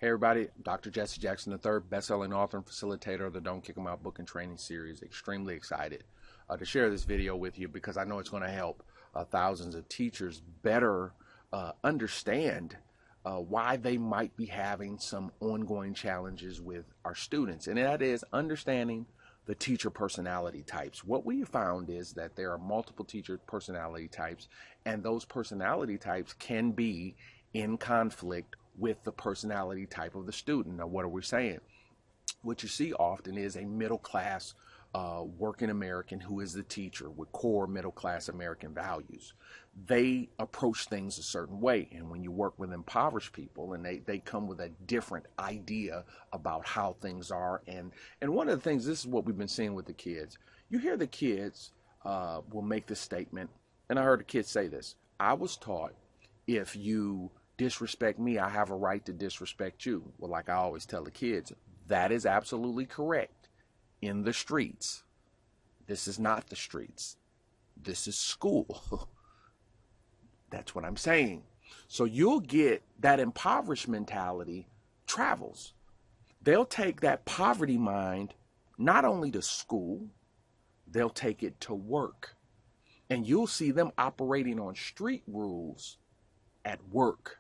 Hey everybody, Dr. Jesse Jackson III, best-selling author and facilitator of the Don't Kick 'Em Out book and training series. Extremely excited to share this video with you because I know it's going to help thousands of teachers better understand why they might be having some ongoing challenges with our students. And that is understanding the teacher personality types. What we found is that there are multiple teacher personality types, and those personality types can be in conflict with the personality type of the student. Now, what are we saying? What you see often is a middle class working American who is the teacher with core middle class American values. They approach things a certain way, and when you work with impoverished people, and they come with a different idea about how things are, and one of the things, this is what we've been seeing with the kids. You hear the kids will make this statement, and I heard the kids say this: I was taught if you disrespect me, I have a right to disrespect you. Well, like I always tell the kids, that is absolutely correct in the streets. This is not the streets. This is school. That's what I'm saying. So you'll get that impoverished mentality travels. They'll take that poverty mind not only to school, they'll take it to work. And you'll see them operating on street rules at work.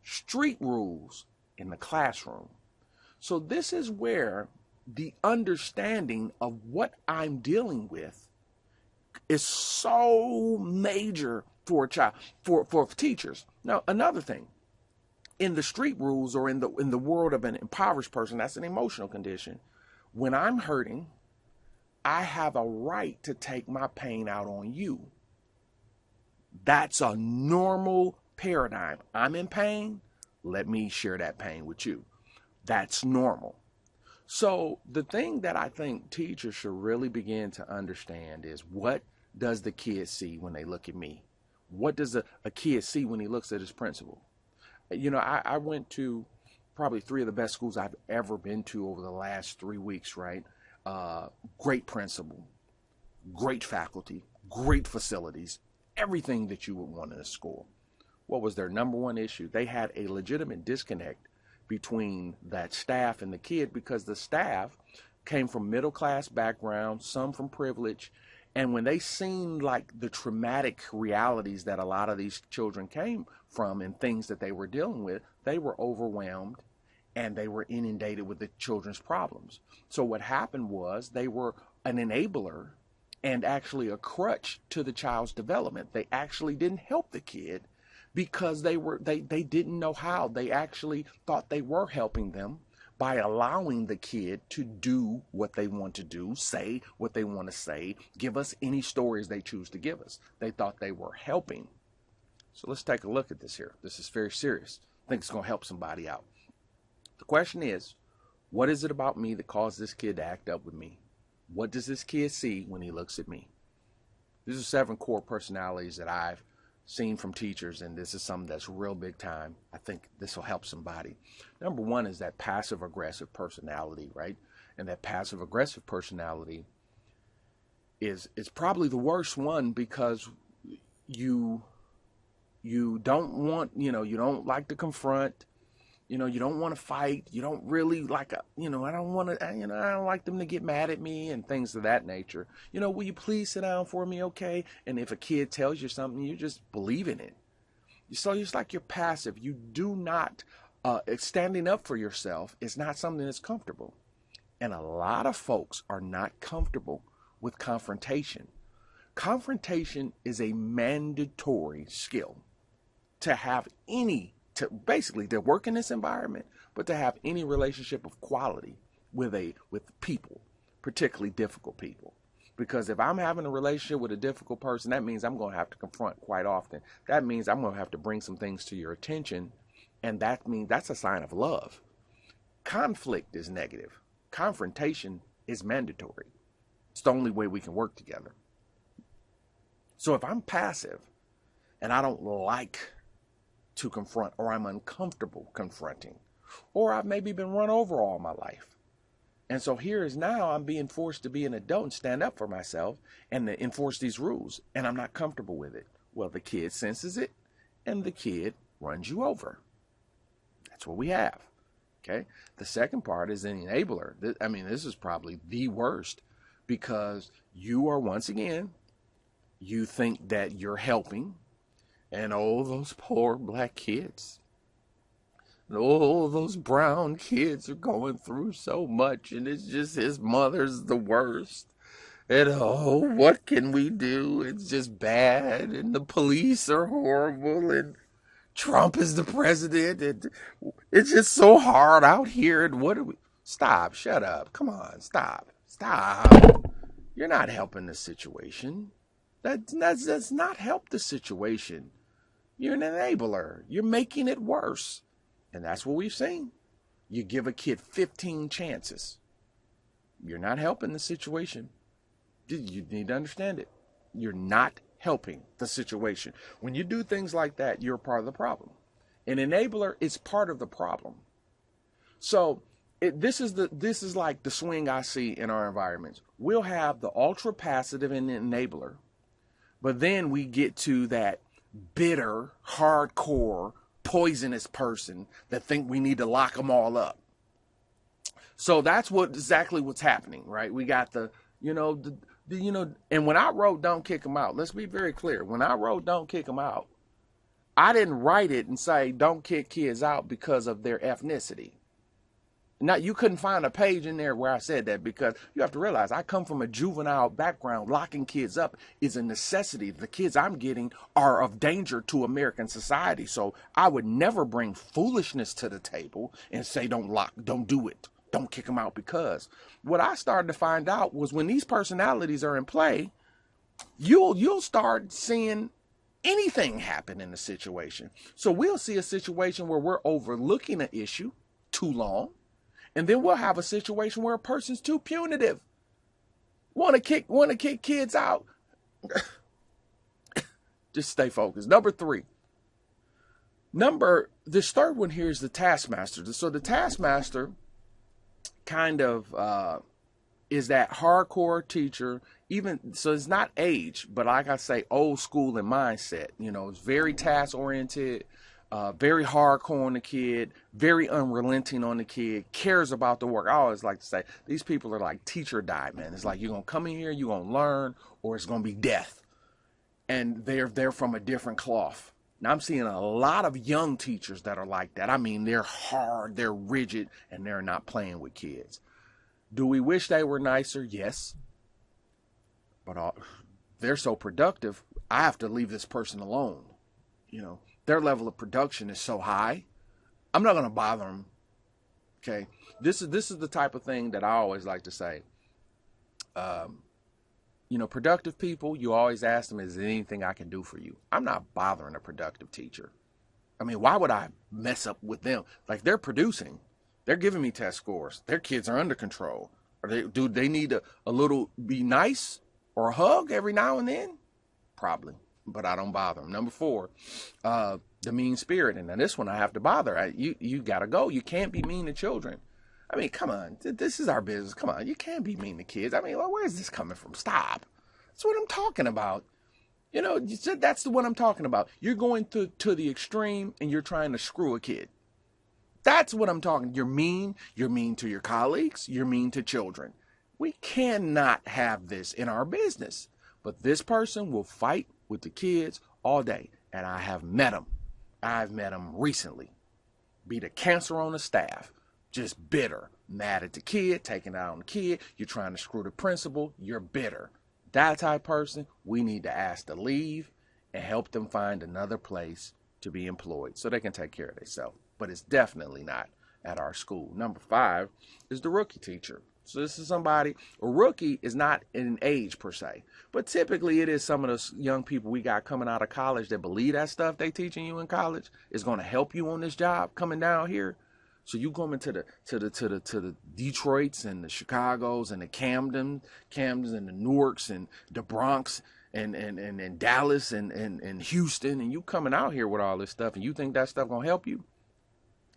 Street rules in the classroom. So this is where the understanding of what I'm dealing with is so major for a child, for teachers. Now, another thing, in the street rules or in the world of an impoverished person, that's an emotional condition. When I'm hurting, I have a right to take my pain out on you. That's a normal paradigm. I'm in pain, let me share that pain with you. That's normal. So the thing that I think teachers should really begin to understand is, what does the kid see when they look at me? What does a kid see when he looks at his principal? You know, I went to probably 3 of the best schools I've ever been to over the last 3 weeks, right? Great principal, great faculty, great facilities, everything that you would want in a school. What was their number one issue? They had a legitimate disconnect between that staff and the kid, because the staff came from middle class background, some from privilege, and when they seen like the traumatic realities that a lot of these children came from and things that they were dealing with, they were overwhelmed and they were inundated with the children's problems. So what happened was they were an enabler and actually a crutch to the child's development. They actually didn't help the kid because they didn't know how. They actually thought they were helping them by allowing the kid to do what they want to do, say what they want to say, give us any stories they choose to give us. They thought they were helping. So let's take a look at this here. This is very serious. I think it's going to help somebody out. The question is, what is it about me that caused this kid to act up with me? What does this kid see when he looks at me? These are 7 core personalities that I've seen from teachers, and this is something that's real big time. I think this will help somebody. Number 1 is that passive aggressive personality, right? And that passive aggressive personality is probably the worst one, because you don't want, you don't like to confront, you don't want to fight, you don't really like I don't want to, I don't like them to get mad at me and things of that nature. Will you please sit down for me, okay? And if a kid tells you something, you just believe in it. So it's like you're passive. You do not, standing up for yourself is not something that's comfortable. And a lot of folks are not comfortable with confrontation. Confrontation is a mandatory skill to have to work in this environment, but to have any relationship of quality with people, particularly difficult people. Because if I'm having a relationship with a difficult person, that means I'm going to have to confront quite often. That means I'm going to have to bring some things to your attention, and that means that's a sign of love. Conflict is negative. Confrontation is mandatory. It's the only way we can work together. So if I'm passive and I don't like to confront, or I'm uncomfortable confronting, or I've maybe been run over all my life, and so here is now I'm being forced to be an adult and stand up for myself and to enforce these rules, and I'm not comfortable with it. Well, the kid senses it, and the kid runs you over. That's what we have. Okay. The second part is an enabler. I mean, this is probably the worst because you are, once again, you think that you're helping, and oh, those poor black kids, oh, those brown kids are going through so much, and it's just his mother's the worst. And oh, what can we do? It's just bad, and the police are horrible, and Trump is the president, and it's just so hard out here. And what do we? Stop, shut up, come on, stop. You're not helping the situation. That's not help the situation. You're an enabler. You're making it worse. And that's what we've seen. You give a kid 15 chances. You're not helping the situation. You need to understand it. You're not helping the situation. When you do things like that, you're part of the problem. An enabler is part of the problem. So this is like the swing I see in our environments. We'll have the ultra passive and enabler, but then we get to that bitter, hardcore, poisonous person that think we need to lock them all up. So that's exactly what's happening, right? We got and when I wrote Don't Kick Them Out, let's be very clear. When I wrote Don't Kick Them Out, I didn't write it and say don't kick kids out because of their ethnicity. Now, you couldn't find a page in there where I said that, because you have to realize I come from a juvenile background. Locking kids up is a necessity. The kids I'm getting are of danger to American society. So I would never bring foolishness to the table and say don't do it. Don't kick them out, because what I started to find out was when these personalities are in play, you'll start seeing anything happen in the situation. So we'll see a situation where we're overlooking an issue too long. And then we'll have a situation where a person's too punitive. Want to kick kids out. Just stay focused. Number 3. This third one here is the taskmaster. So the taskmaster kind of is that hardcore teacher. So it's not age, but like I say, old school in mindset. It's very task oriented. Very hardcore on the kid, very unrelenting on the kid, cares about the work. I always like to say, these people are like teach or die, man. It's like, you're going to come in here, you're going to learn, or it's going to be death. And they're from a different cloth. Now, I'm seeing a lot of young teachers that are like that. I mean, they're hard, they're rigid, and they're not playing with kids. Do we wish they were nicer? Yes. But they're so productive, I have to leave this person alone. Their level of production is so high, I'm not going to bother them. Okay, this is the type of thing that I always like to say. Productive people, you always ask them, is there anything I can do for you? I'm not bothering a productive teacher. I mean, why would I mess up with them? Like, they're producing. They're giving me test scores. Their kids are under control. Do they need a little be nice or a hug every now and then? Probably. But I don't bother them. Number 4, the mean spirit. And now this one I have to bother. You got to go. You can't be mean to children. I mean, come on. This is our business. Come on. You can't be mean to kids. I mean, where is this coming from? Stop. That's what I'm talking about. That's the one I'm talking about. You're going to the extreme and you're trying to screw a kid. That's what I'm talking. You're mean to your colleagues. You're mean to children. We cannot have this in our business. But this person will fight with the kids all day. And I have met him. I've met him recently. Be the cancer on the staff. Just bitter. Mad at the kid, taking out on the kid. You're trying to screw the principal. You're bitter. That type of person, we need to ask to leave and help them find another place to be employed so they can take care of themselves. But it's definitely not at our school. Number 5 is the rookie teacher. So this is somebody, a rookie is not in age per se, but typically it is some of those young people we got coming out of college that believe that stuff they teaching you in college is going to help you on this job coming down here. So you come into the Detroits and the Chicagos and the Camdens and the Newarks and the Bronx and Dallas and Houston, and you coming out here with all this stuff and you think that stuff gonna help you?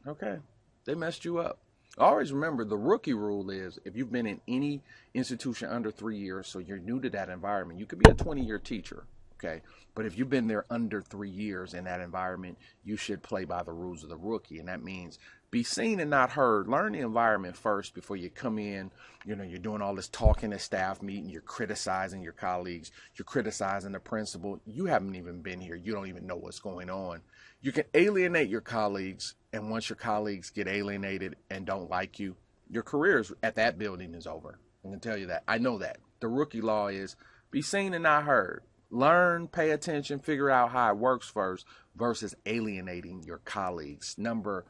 Okay, they messed you up. Always remember, the rookie rule is if you've been in any institution under 3 years, so you're new to that environment, you could be a 20-year teacher, okay? But if you've been there under 3 years in that environment, you should play by the rules of the rookie. And that means Be seen and not heard. Learn the environment first before you come in. You're doing all this talking at staff meeting. You're criticizing your colleagues. You're criticizing the principal. You haven't even been here. You don't even know what's going on. You can alienate your colleagues, and once your colleagues get alienated and don't like you, your career at that building is over. I can tell you that. I know that. The rookie law is be seen and not heard. Learn, pay attention, figure out how it works first versus alienating your colleagues. Number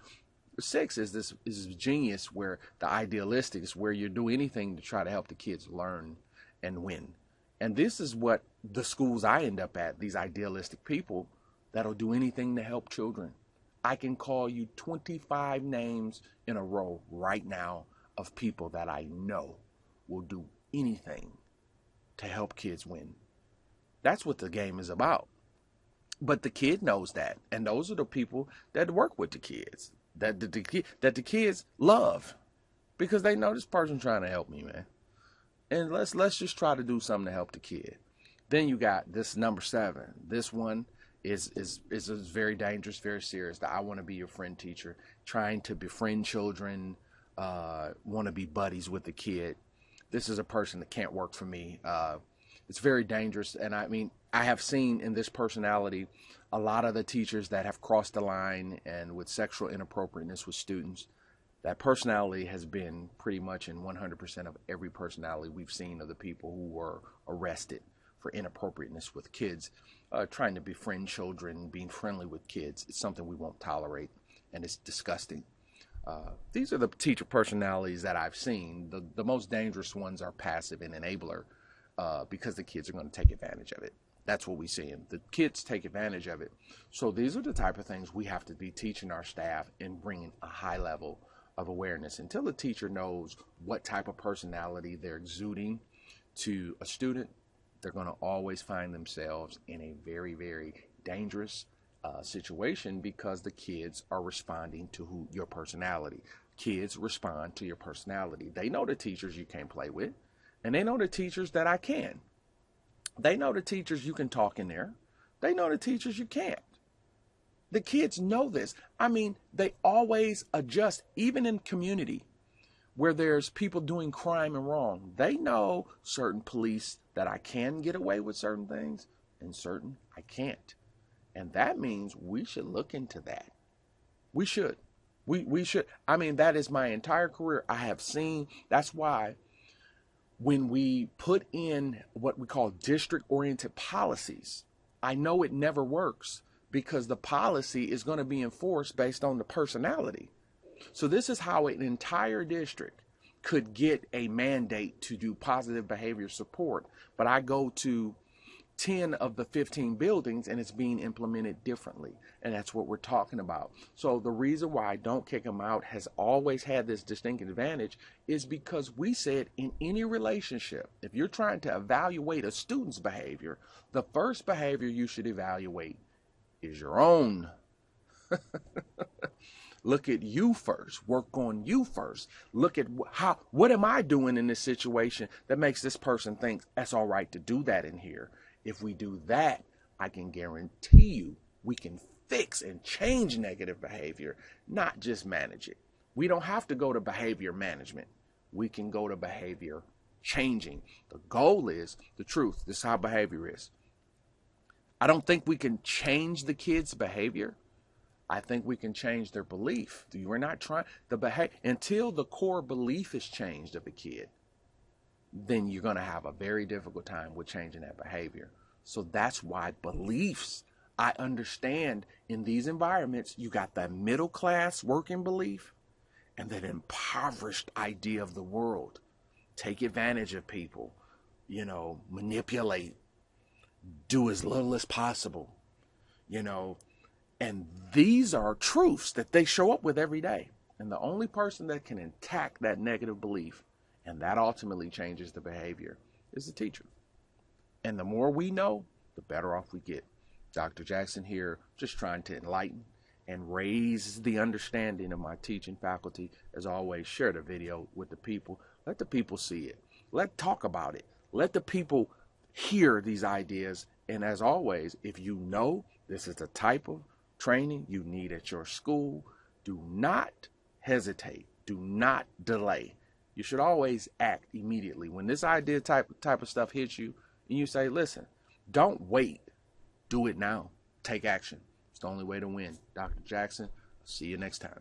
6 is this genius where the idealistic is where you do anything to try to help the kids learn and win. And this is what the schools I end up at, these idealistic people that'll do anything to help children. I can call you 25 names in a row right now of people that I know will do anything to help kids win. That's what the game is about. But the kid knows that, and those are the people that work with the kids, that the kids love, because they know this person's trying to help me, man. And let's just try to do something to help the kid. Then you got this number 7. This one is very dangerous, very serious. That I want to be your friend teacher, trying to befriend children, want to be buddies with the kid. This is a person that can't work for me. It's very dangerous. And I mean, I have seen in this personality a lot of the teachers that have crossed the line and with sexual inappropriateness with students. That personality has been pretty much in 100% of every personality we've seen of the people who were arrested for inappropriateness with kids, trying to befriend children, being friendly with kids. It's something we won't tolerate, and it's disgusting. These are the teacher personalities that I've seen. The most dangerous ones are passive and enabler, because the kids are going to take advantage of it. That's what we see. And the kids take advantage of it. So these are the type of things we have to be teaching our staff and bringing a high level of awareness. Until the teacher knows what type of personality they're exuding to a student, they're going to always find themselves in a very, very dangerous situation, because the kids are responding to your personality. Kids respond to your personality. They know the teachers you can't play with, and they know the teachers that I can. They know the teachers you can talk in there. They know the teachers you can't. The kids know this. I mean, they always adjust, even in community where there's people doing crime and wrong. They know certain police that I can get away with certain things and certain I can't. And that means we should look into that. We should. We should. I mean, that is my entire career. I have seen, that's why when we put in what we call district-oriented policies, I know it never works, because the policy is going to be enforced based on the personality. So this is how an entire district could get a mandate to do positive behavior support, but I go to 10 of the 15 buildings and it's being implemented differently. And that's what we're talking about. So the reason why Don't Kick Them Out has always had this distinct advantage is because we said in any relationship, if you're trying to evaluate a student's behavior, the first behavior you should evaluate is your own. Look at you first. Work on you first. Look at what am I doing in this situation that makes this person think that's all right to do that in here. If we do that, I can guarantee you we can fix and change negative behavior, not just manage it. We don't have to go to behavior management. We can go to behavior changing. The goal is the truth. This is how behavior is. I don't think we can change the kids' behavior. I think we can change their belief. We're not trying the behavior until the core belief is changed of a kid. Then you're going to have a very difficult time with changing that behavior. So that's why beliefs, I understand in these environments, you got that middle class working belief and that impoverished idea of the world. Take advantage of people, manipulate, do as little as possible, and these are truths that they show up with every day. And the only person that can attack that negative belief, and that ultimately changes the behavior, is the teacher. And the more we know, the better off we get. Dr. Jackson here, just trying to enlighten and raise the understanding of my teaching faculty. As always, share the video with the people. Let the people see it. Let's talk about it. Let the people hear these ideas. And as always, if you know this is the type of training you need at your school, do not hesitate. Do not delay. You should always act immediately. When this idea type of stuff hits you, and you say, listen, don't wait. Do it now. Take action. It's the only way to win. Dr. Jackson, see you next time.